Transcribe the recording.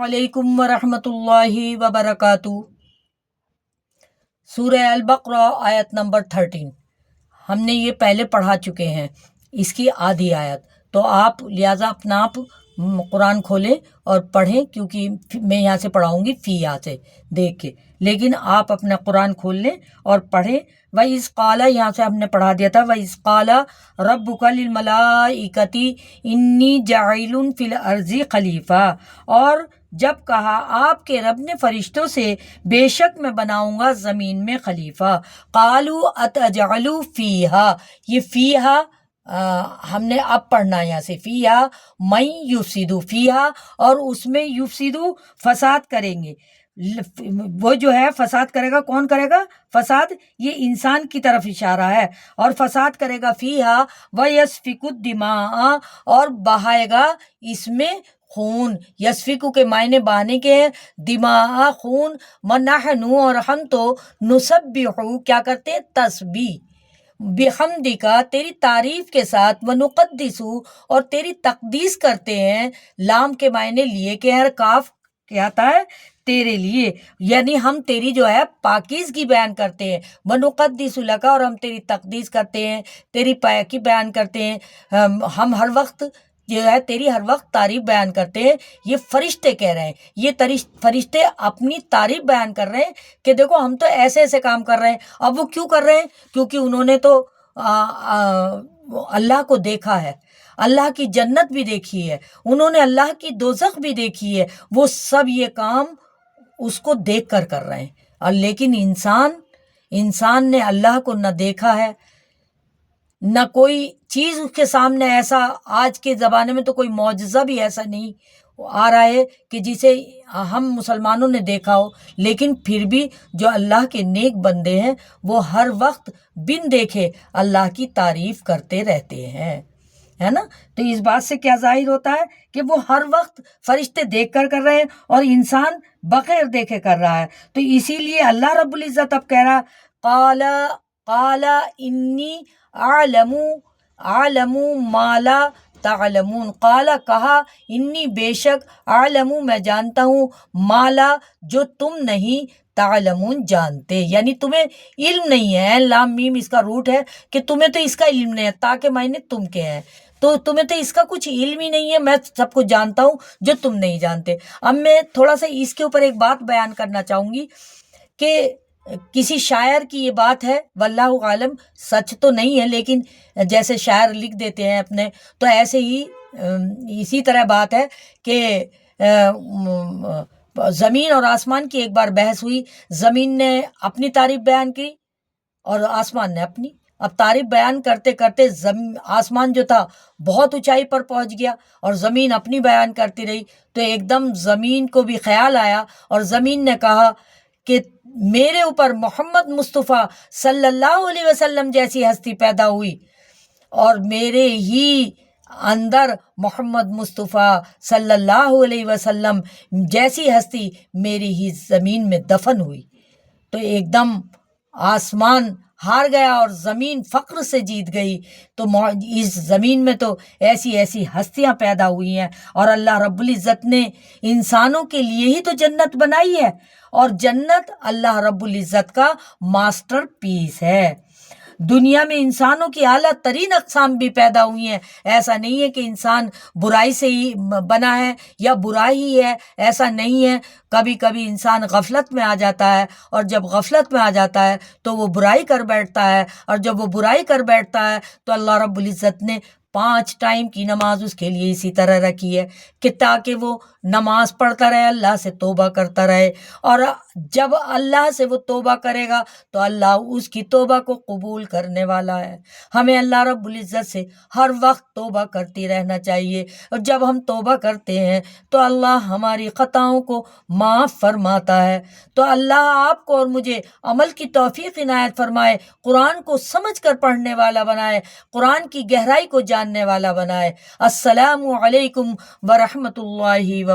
वालेकुम वरहमत वबरकातु। सूरह अल-बक़रा आयत नंबर 13 हमने ये पहले पढ़ा चुके हैं, इसकी आधी आयत। तो आप लिहाजा अपना आप कुरान खोलें और पढ़ें, क्योंकि मैं यहाँ से पढ़ाऊँगी यहाँ से देख के, लेकिन आप अपना कुरान खोल लें और पढ़ें। व इस काला, यहाँ से हमने पढ़ा दिया था, व इस काला रब्बुका लिल मलाइकति इन्नी जाइलुन फिल अर्ज़ि खलीफा। और जब कहा आपके रब ने फरिश्तों से बेशक मैं बनाऊंगा ज़मीन में खलीफा। कालू अतजअलु फ़ीहा, ये फ़ीहा हमने अब पढ़ना है यहाँ से। फ़ीहा मैं युफ़सिदु फ़ीहा, और उसमें युफ़सिदु फसाद करेंगे। वो जो है फसाद करेगा, कौन करेगा फसाद? ये इंसान की तरफ इशारा है। और फसाद करेगा फ़ीहा व यस्फिकु दिमा, और बहाएगा इसमें खून। यस्फिकु के मायने बहाने के हैं, दिमा खून। वनहनु, और हम तो नुसब्बिहु क्या करते हैं? तस्बीह। बिहम्दिका, तेरी तारीफ के साथ। वनुक़द्दिसु, और तेरी तक़दीस करते हैं। लाम के मायने लिए के हैं, काफ क्या आता है? तेरे लिए, यानी हम तेरी जो है पाकीज़गी बयान करते हैं। वनुक़द्दिसु लका, और हम तेरी तक़दीस करते हैं, तेरी पाकी बयान करते हैं। हम हर वक्त जो है तेरी हर वक्त तारीफ बयान करते हैं। ये फरिश्ते कह रहे हैं, ये फरिश्ते अपनी तारीफ बयान कर रहे हैं कि देखो हम तो ऐसे ऐसे काम कर रहे हैं। अब वो क्यों कर रहे हैं? क्योंकि उन्होंने तो अल्लाह को देखा है, अल्लाह की जन्नत भी देखी है, उन्होंने अल्लाह की दोज़ख भी देखी है। वो सब ये काम उसको देख कर रहे हैं। और लेकिन इंसान ने अल्लाह को न देखा है, न कोई चीज़ उसके सामने ऐसा। आज के ज़माने में तो कोई मौजज़ा भी ऐसा नहीं आ रहा है कि जिसे हम मुसलमानों ने देखा हो। लेकिन फिर भी जो अल्लाह के नेक बंदे हैं वो हर वक्त बिन देखे अल्लाह की तारीफ़ करते रहते हैं, है ना। तो इस बात से क्या जाहिर होता है कि वो हर वक्त फरिश्ते देख कर रहे हैं और इंसान बगैर देखे कर रहा है। तो इसीलिए अल्लाह रब्बुल इज़्ज़त अब कह रहा, काला इन्नी आलमू माला तालमून। काला कहा, इन्नी बेशक, आलमू मैं जानता हूँ, माला जो तुम नहीं, तालमून जानते, यानी तुम्हें इल्म नहीं है। लाम मीम इसका रूट है कि तुम्हें तो इसका इल्म नहीं है, ताकि मायने तुम के हैं, तो तुम्हें तो इसका कुछ इल्म ही नहीं है। मैं सब कुछ जानता हूँ जो तुम नहीं जानते। अब मैं थोड़ा सा इसके ऊपर एक बात बयान करना चाहूँगी कि किसी शायर की ये बात है, वल्लाहु आलम, सच तो नहीं है, लेकिन जैसे शायर लिख देते हैं अपने, तो ऐसे ही इसी तरह बात है कि ज़मीन और आसमान की एक बार बहस हुई। ज़मीन ने अपनी तारीफ बयान की और आसमान ने अपनी। अब तारीफ बयान करते करते आसमान जो था बहुत ऊंचाई पर पहुंच गया और ज़मीन अपनी बयान करती रही। तो एकदम ज़मीन को भी ख्याल आया और ज़मीन ने कहा कि मेरे ऊपर मोहम्मद मुस्तफ़ा सल्लल्लाहु अलैहि वसल्लम जैसी हस्ती पैदा हुई और मेरे ही अंदर मोहम्मद मुस्तफ़ा सल्लल्लाहु अलैहि वसल्लम जैसी हस्ती मेरी ही ज़मीन में दफन हुई। तो एकदम आसमान हार गया और ज़मीन फ़क्र से जीत गई। तो इस ज़मीन में तो ऐसी ऐसी हस्तियाँ पैदा हुई हैं और अल्लाह रब्बुल इज़्ज़त ने इंसानों के लिए ही तो जन्नत बनाई है और जन्नत अल्लाह रब्बुल इज़्ज़त का मास्टर पीस है। दुनिया में इंसानों की आला तरीन अक़साम भी पैदा हुई हैं। ऐसा नहीं है कि इंसान बुराई से ही बना है या बुरा ही है, ऐसा नहीं है। कभी कभी इंसान गफलत में आ जाता है और जब गफलत में आ जाता है तो वो बुराई कर बैठता है और जब वो बुराई कर बैठता है तो अल्लाह रब्बुल इज़्ज़त ने 5 टाइम की नमाज उसके लिए इसी तरह रखी है कि ताकि वो नमाज पढ़ता रहे, अल्लाह से तौबा करता रहे। और जब अल्लाह से वो तौबा करेगा तो अल्लाह उसकी तौबा को कबूल करने वाला है। हमें अल्लाह रब्बुल इज़्ज़त से हर वक्त तौबा करती रहना चाहिए और जब हम तौबा करते हैं तो अल्लाह हमारी ख़ताओं को माफ़ फरमाता है। तो अल्लाह आपको और मुझे अमल की तौफ़ीक़ इनायत फरमाए, कुरान को समझ कर पढ़ने वाला बनाए, कुरान की गहराई को जानने वाला बनाए। अस्सलामु अलैकुम व रहमतुल्लाहि व